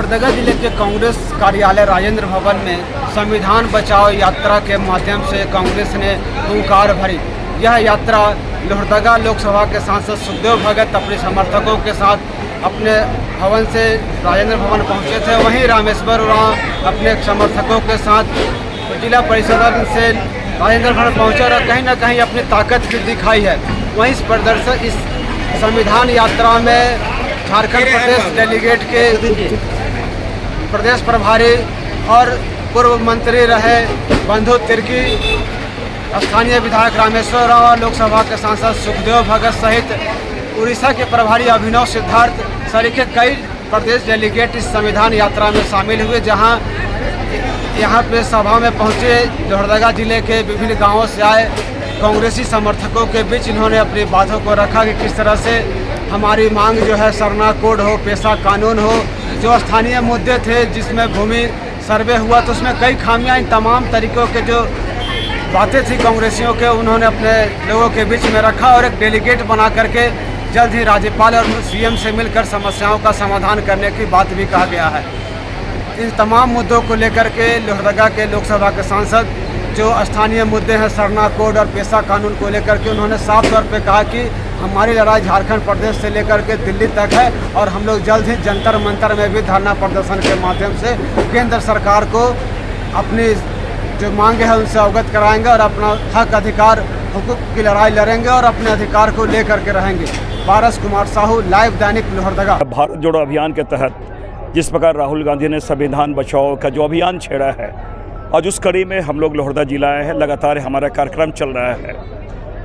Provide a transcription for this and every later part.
लोहरदगा जिले के कांग्रेस कार्यालय राजेंद्र भवन में संविधान बचाओ यात्रा के माध्यम से कांग्रेस ने हुंकार भरी। यह यात्रा लोहरदगा लोकसभा के सांसद सुखदेव भगत अपने समर्थकों के साथ अपने भवन से राजेंद्र भवन पहुंचे थे। वहीं रामेश्वर उरांव अपने समर्थकों के साथ जिला परिषद से राजेंद्र भवन पहुंचे और कहीं ना कहीं अपनी ताकत भी दिखाई है। वहीं इस प्रदर्शन इस संविधान यात्रा में झारखंड प्रदेश डेलीगेट के प्रदेश प्रभारी और पूर्व मंत्री रहे बंधु तिर्की, स्थानीय विधायक रामेश्वर उरांव, लोकसभा के सांसद सुखदेव भगत सहित उड़ीसा के प्रभारी अभिनव सिद्धार्थ सरीखे कई प्रदेश डेलीगेट इस संविधान यात्रा में शामिल हुए। जहां यहाँ पे सभा में पहुंचे लोहरदगा जिले के विभिन्न गांवों से आए कांग्रेसी समर्थकों के बीच इन्होंने अपनी बातों को रखा कि किस तरह से हमारी मांग जो है सरना कोड हो, पेशा कानून हो, जो स्थानीय मुद्दे थे जिसमें भूमि सर्वे हुआ तो उसमें कई खामियां, इन तमाम तरीक़ों के जो बातें थी कांग्रेसियों के उन्होंने अपने लोगों के बीच में रखा और एक डेलीगेट बना करके जल्द ही राज्यपाल और सीएम से मिलकर समस्याओं का समाधान करने की बात भी कहा गया है। इन तमाम मुद्दों को लेकर के लोहरदगा के लोकसभा के सांसद जो स्थानीय मुद्दे हैं सरना कोड और पेशा कानून को लेकर के उन्होंने साफ तौर पे कहा कि हमारी लड़ाई झारखंड प्रदेश से लेकर के दिल्ली तक है और हम लोग जल्द ही जंतर मंतर में भी धरना प्रदर्शन के माध्यम से केंद्र सरकार को अपनी जो मांगे हैं उनसे अवगत कराएंगे और अपना हक अधिकार हुकूक की लड़ाई लड़ेंगे और अपने अधिकार को लेकर के रहेंगे। पारस कुमार साहू, लाइव दैनिक लोहरदगा। भारत जोड़ो अभियान के तहत जिस प्रकार राहुल गांधी ने संविधान बचाओ का जो अभियान छेड़ा है, आज उस कड़ी में हम लोग लोहरदगा जिला आए हैं। लगातार हमारा कार्यक्रम चल रहा है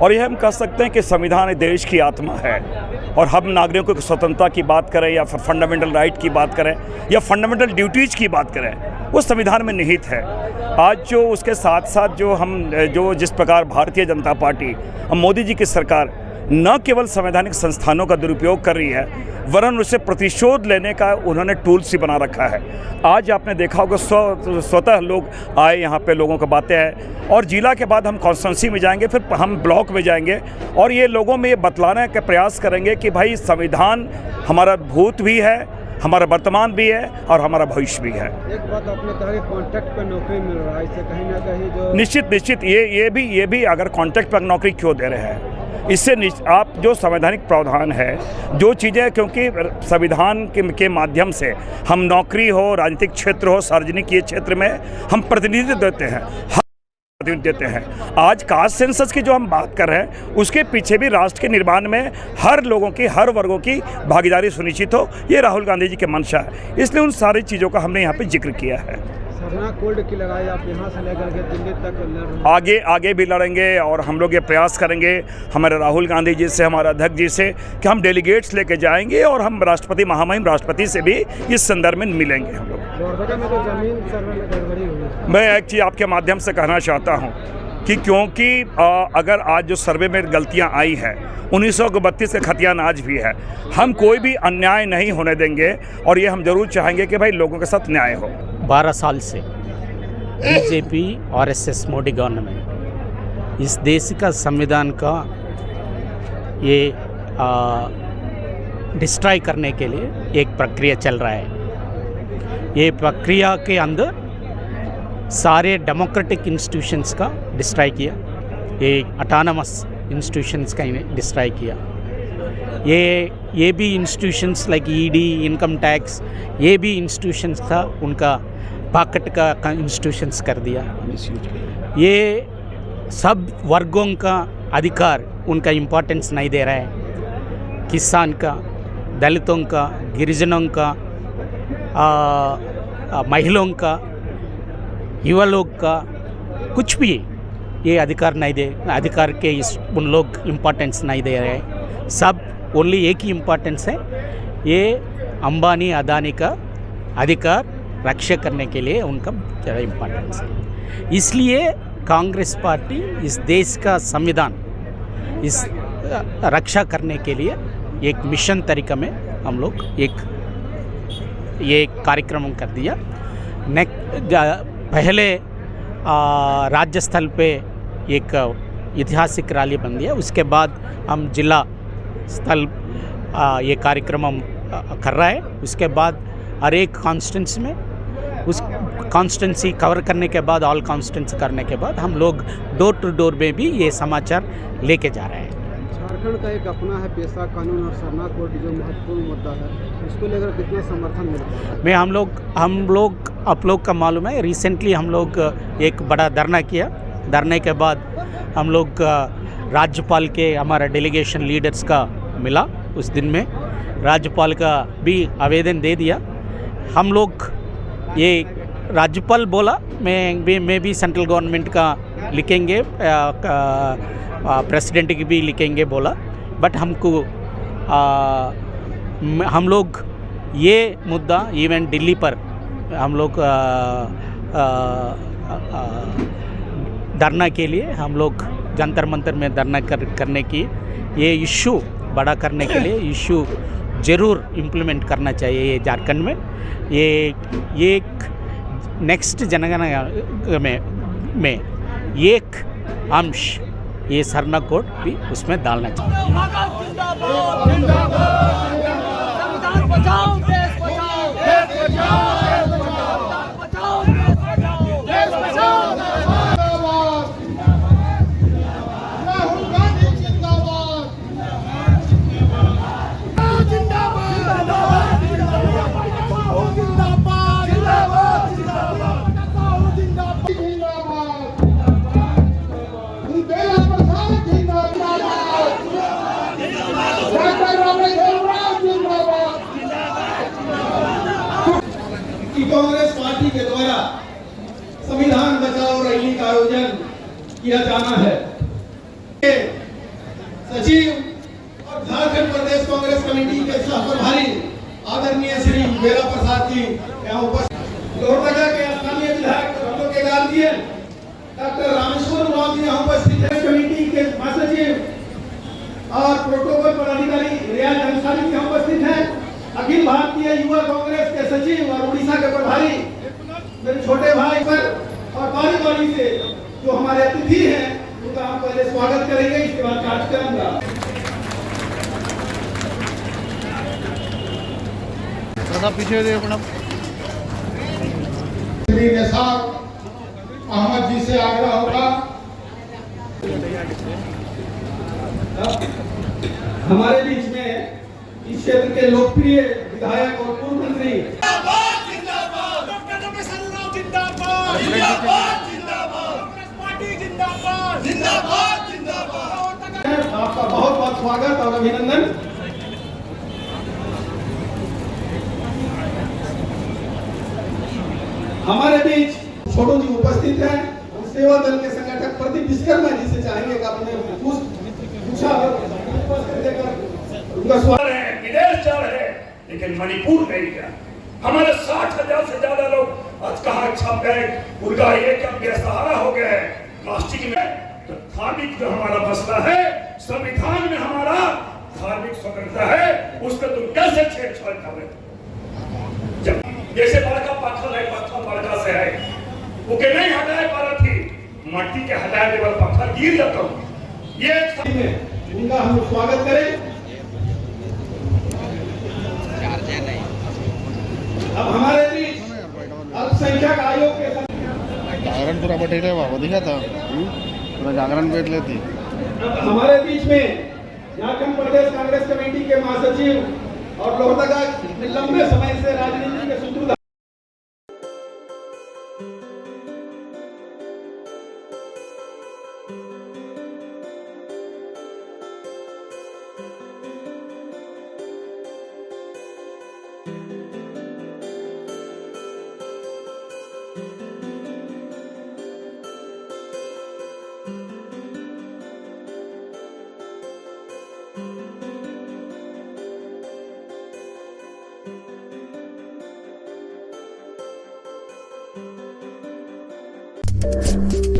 और यह हम कह सकते हैं कि संविधान देश की आत्मा है और हम नागरिकों की स्वतंत्रता की बात करें या फंडामेंटल राइट की बात करें या फंडामेंटल ड्यूटीज़ की बात करें, वो संविधान में निहित है। आज जो उसके साथ साथ जो जिस प्रकार भारतीय जनता पार्टी और मोदी जी की सरकार न केवल संवैधानिक संस्थानों का दुरुपयोग कर रही है वरन उसे प्रतिशोध लेने का उन्होंने टूल्स ही बना रखा है। आज आपने देखा होगा स्वतः लोग आए यहाँ पे, लोगों को बातें हैं और जिला के बाद हम कॉन्स्टिट्यूंसी में जाएंगे, फिर हम ब्लॉक में जाएंगे और ये लोगों में ये बतलाने का प्रयास करेंगे कि भाई संविधान हमारा भूत भी है, हमारा वर्तमान भी है और हमारा भविष्य भी है। एक बात आपने कहा कि कॉन्ट्रैक्ट पर नौकरी मिल रहा है, इससे कहीं ना कहीं जो निश्चित ये भी अगर कॉन्ट्रैक्ट पर नौकरी क्यों दे रहे हैं, इससे आप जो संवैधानिक प्रावधान है जो चीज़ें, क्योंकि संविधान के माध्यम से हम नौकरी हो, राजनीतिक क्षेत्र हो, सार्वजनिक ये क्षेत्र में हम प्रतिनिधित्व देते हैं, देते हैं। आज कास्ट सेंसस की जो हम बात कर रहे हैं उसके पीछे भी राष्ट्र के निर्माण में हर लोगों की, हर वर्गों की भागीदारी सुनिश्चित हो, ये राहुल गांधी जी की मंशा है। इसलिए उन सारी चीज़ों का हमने यहाँ पे जिक्र किया है। सरना कोड की लड़ाई आप यहाँ से लेकर के दिल्ली तक लड़ रहे हैं। आगे भी लड़ेंगे और हम लोग ये प्रयास करेंगे हमारे राहुल गांधी जी से, हमारे अध्यक्ष जी से कि हम डेलीगेट्स लेके जाएंगे और हम राष्ट्रपति, महामहिम राष्ट्रपति से भी इस संदर्भ में मिलेंगे। हम लोग लोहरदगा में तो जमीन सर्वे में गड़बड़ी हुई। मैं एक चीज़ आपके माध्यम से कहना चाहता हूँ कि क्योंकि अगर आज जो सर्वे में गलतियाँ आई हैं 1932 के खतियान आज भी है, हम कोई भी अन्याय नहीं होने देंगे और ये हम जरूर चाहेंगे कि भाई लोगों के साथ न्याय हो। 12 साल से बीजेपी आरएसएस मोदी गवर्नमेंट इस देश का संविधान का ये डिस्ट्रॉय करने के लिए एक प्रक्रिया चल रहा है। ये प्रक्रिया के अंदर सारे डेमोक्रेटिक इंस्टीट्यूशंस का डिस्ट्रॉय किया, ये ऑटोनमस इंस्टीट्यूशंस का डिस्ट्रॉय किया। ये भी institutions like ED, income tax, ये भी इंस्टीट्यूशंस का उनका पॉकेट का इंस्टीट्यूशंस कर दिया। ये सब वर्गों का अधिकार उनका इम्पोर्टेंस नहीं दे रहा है। किसान का, दलितों का, गिरिजनों का, महिलाओं का, युवा लोग का, कुछ भी ये अधिकार नहीं दे, अधिकार के उन लोग इम्पोर्टेंस नहीं दे रहे हैं। सब ओनली एक ही इम्पोर्टेंस है, ये अंबानी अदानी का अधिकार रक्षा करने के लिए उनका ज़्यादा इम्पोर्टेंस है। इसलिए कांग्रेस पार्टी इस देश का संविधान इस रक्षा करने के लिए एक मिशन तरीका में हम लोग ये कार्यक्रम कर दिया। पहले राज्य स्थल पे एक ऐतिहासिक रैली बन दिया, उसके बाद हम जिला स्थल ये कार्यक्रम हम कर रहा है। उसके बाद हर एक कॉन्स्टिट्यूंसी में उस कॉन्स्टिट्यूंसी कवर करने के बाद, ऑल कॉन्स्टिट्यूंसी करने के बाद हम लोग डोर टू डोर में भी ये समाचार लेके जा रहे हैं। झारखंड का एक अपना है पेशा कानून और सरना कोड जो महत्वपूर्ण मुद्दा है, इसको लेकर कितना समर्थन मिल रहा है? मैं हम लोग आप लोग का मालूम है, रिसेंटली हम लोग एक बड़ा धरना किया। धरने के बाद हम लोग राज्यपाल के हमारा डेलीगेशन लीडर्स का मिला। उस दिन में राज्यपाल का भी आवेदन दे दिया। हम लोग ये राज्यपाल बोला मैं भी सेंट्रल गवर्नमेंट का लिखेंगे, प्रेसिडेंट की भी लिखेंगे बोला। बट हमको हम लोग ये मुद्दा इवन दिल्ली पर हम लोग धरना के लिए हम लोग जंतर मंतर में धरना करने की ये इशू बड़ा करने के लिए इशू ज़रूर इम्प्लीमेंट करना चाहिए। ये झारखंड में ये नेक्स्ट जनगणना में एक अंश ये सरना कोड भी उसमें डालना कांग्रेस पार्टी के द्वारा संविधान बचाओ रैली का आयोजन किया जाना है। सचिव और झारखंड प्रदेश कांग्रेस कमेटी के सह प्रभारी आदरणीय श्री बेरा प्रसाद जी यहाँ उपस्थित, लोहरदगा के स्थानीय विधायक हम लोग के गार्जियन डॉक्टर रामेश्वर उरांव जी यहाँ उपस्थित है, कमेटी के महासचिव और प्रोटोकॉल पदाधिकारी रियाज अंसारी जी यहाँ उपस्थित है, अखिल भारतीय युवा कांग्रेस के सचिव और उड़ीसा के प्रभारी मेरे छोटे भाई पर और बारी से जो हमारे अतिथि हैं उनका हम पहले स्वागत करेंगे, इसके बाद कार्यक्रम का पीछे दे अपना श्री निसार अहमद जी से आग्रह होगा हमारे बीच में इस क्षेत्र के लोकप्रिय विधायक और पूर्व मंत्री आपका बहुत बहुत स्वागत और अभिनंदन। हमारे बीच छोटू जी उपस्थित हैं, सेवा दल के संगठक प्रदीप विश्वकर्मा जी से चाहेंगे कि आपने पूछा उनका स्वागत है। विदेश जा रहे हैं लेकिन मणिपुर नहीं गया। हमारे 60,000 से ज्यादा लोग आज कहाँ छप गए, उनका एक बेसहारा हो गए। प्लास्टिक में तो धार्मिक जो हमारा मसला है, संविधान में हमारा धार्मिक स्वतंत्रता है, उस पर तुम कैसे छेड़छाड़ कर रहे? जब जैसे बड़का पत्थर है, पत्थर बड़का से है, वो के नहीं हटाए पा रही थी, मट्टी के हटाए देवल पत्थर गिर जाता हूँ। ये उनका हम स्वागत करें। अब हमारे बीच अल्पसंख्यक आयोग के जागरण पूरा बैठे बाबा दिखा था, पूरा जागरण बैठ लेती। हमारे बीच में झारखंड प्रदेश कांग्रेस कमेटी के महासचिव और लोहरदगा लंबे समय से राजनीति के सूत्रधार you